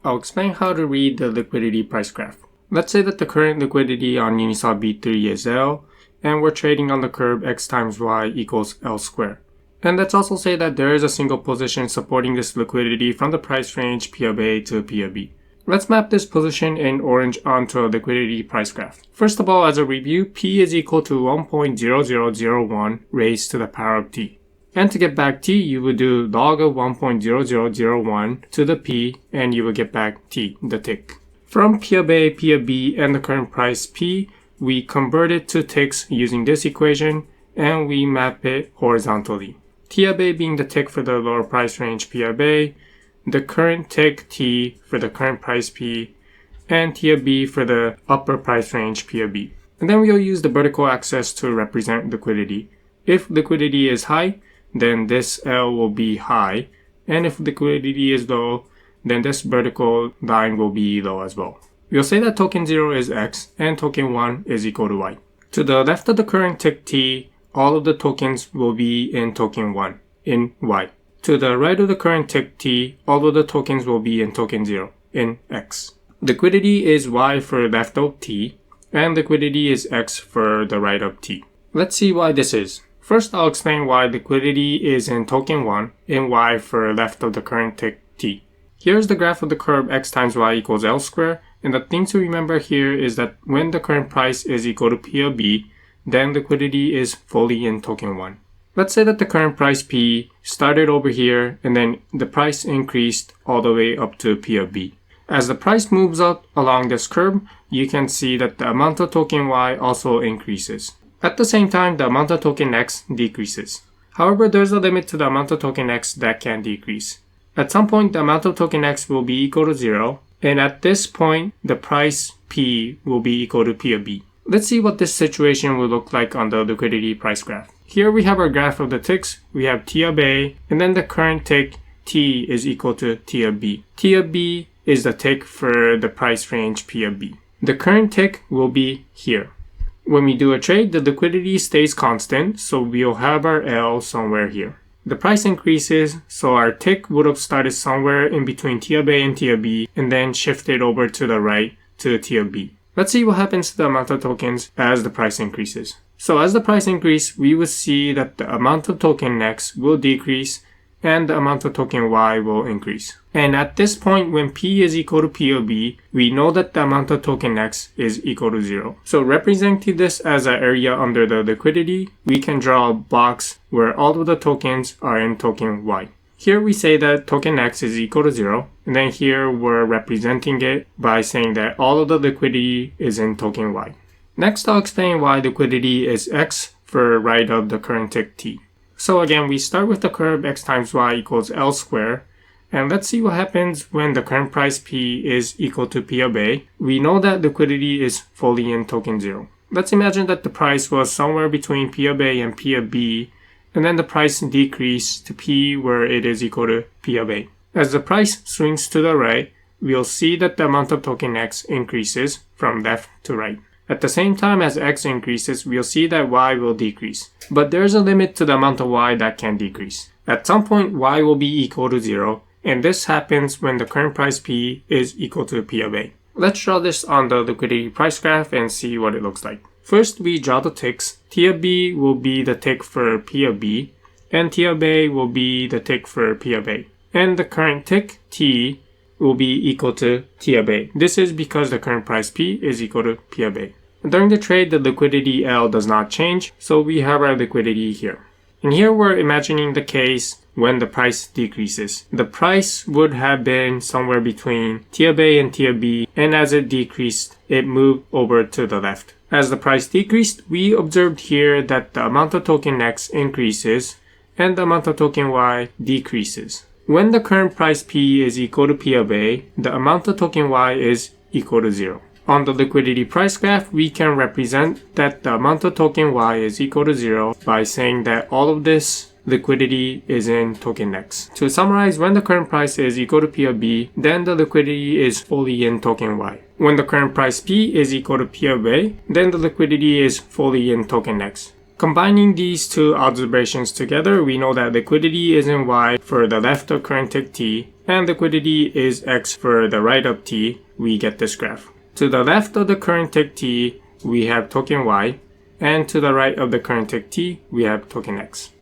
I'll explain how to read the liquidity price graph. Let's say that the current liquidity on Uniswap V3 is L, and we're trading on the curve X times Y equals L squared. And let's also say that there is a single position supporting this liquidity from the price range P of A to P of B. Let's map this position in orange onto a liquidity price graph. First of all, as a review, P is equal to 1.0001 raised to the power of T. And to get back T, you would do log of 1.0001 to the P, and you will get back T, the tick. From P of A, P of B, and the current price P, we convert it to ticks using this equation, and we map it horizontally. T of A being the tick for the lower price range P of A, the current tick T for the current price P, and T of B for the upper price range P of B. And then we'll use the vertical axis to represent liquidity. If liquidity is high, then this L will be high, and if liquidity is low, then this vertical line will be low as well. We'll say that token 0 is X and token 1 is equal to Y. To the left of the current tick T, all of the tokens will be in token 1, in Y. To the right of the current tick T, all of the tokens will be in token 0, in X. Liquidity is Y for left of T, and liquidity is X for the right of T. Let's see why this is. First, I'll explain why liquidity is in token 1 and Y for left of the current tick T. Here's the graph of the curve X times Y equals L squared, and the thing to remember here is that when the current price is equal to P of B, then liquidity is fully in token 1. Let's say that the current price P started over here and then the price increased all the way up to P of B. As the price moves up along this curve, you can see that the amount of token Y also increases. At the same time, the amount of token X decreases. However, there's a limit to the amount of token X that can decrease. At some point, the amount of token X will be equal to 0, and at this point, the price P will be equal to P of B. Let's see what this situation will look like on the liquidity price graph. Here we have our graph of the ticks. We have T of A, and then the current tick T is equal to T of B. T of B is the tick for the price range P of B. The current tick will be here. When we do a trade, the liquidity stays constant, so we'll have our L somewhere here. The price increases, so our tick would have started somewhere in between T of A and T of B, and then shifted over to the right to T of B. Let's see what happens to the amount of tokens as the price increases. So as the price increases, we will see that the amount of token X will decrease and the amount of token Y will increase. And at this point, when P is equal to P of B, we know that the amount of token X is equal to 0. So representing this as an area under the liquidity, we can draw a box where all of the tokens are in token Y. Here we say that token X is equal to 0, and then here we're representing it by saying that all of the liquidity is in token Y. Next, I'll explain why liquidity is X for right of the current tick T. So again, we start with the curve X times Y equals L squared, and let's see what happens when the current price P is equal to P of A. We know that liquidity is fully in token 0. Let's imagine that the price was somewhere between P of A and P of B, and then the price decreased to P where it is equal to P of A. As the price swings to the right, we'll see that the amount of token X increases from left to right. At the same time as X increases, we'll see that Y will decrease. But there's a limit to the amount of Y that can decrease. At some point, Y will be equal to 0, and this happens when the current price P is equal to P of A. Let's draw this on the liquidity price graph and see what it looks like. First, we draw the ticks. T of B will be the tick for P of B, and T of A will be the tick for P of A. And the current tick, T, will be equal to T of A. This is because the current price P is equal to P of A. During the trade, the liquidity L does not change, so we have our liquidity here. And here we're imagining the case when the price decreases. The price would have been somewhere between T of A and T of B, and as it decreased, it moved over to the left. As the price decreased, we observed here that the amount of token X increases and the amount of token Y decreases. When the current price P is equal to P of A, the amount of token Y is equal to 0. On the liquidity price graph, we can represent that the amount of token Y is equal to 0 by saying that all of this liquidity is in token X. To summarize, when the current price is equal to P of B, then the liquidity is fully in token Y. When the current price P is equal to P of A, then the liquidity is fully in token X. Combining these two observations together, we know that liquidity is in Y for the left of current tick T and liquidity is X for the right of T, we get this graph. To the left of the current tick T, we have token Y, and to the right of the current tick T, we have token X.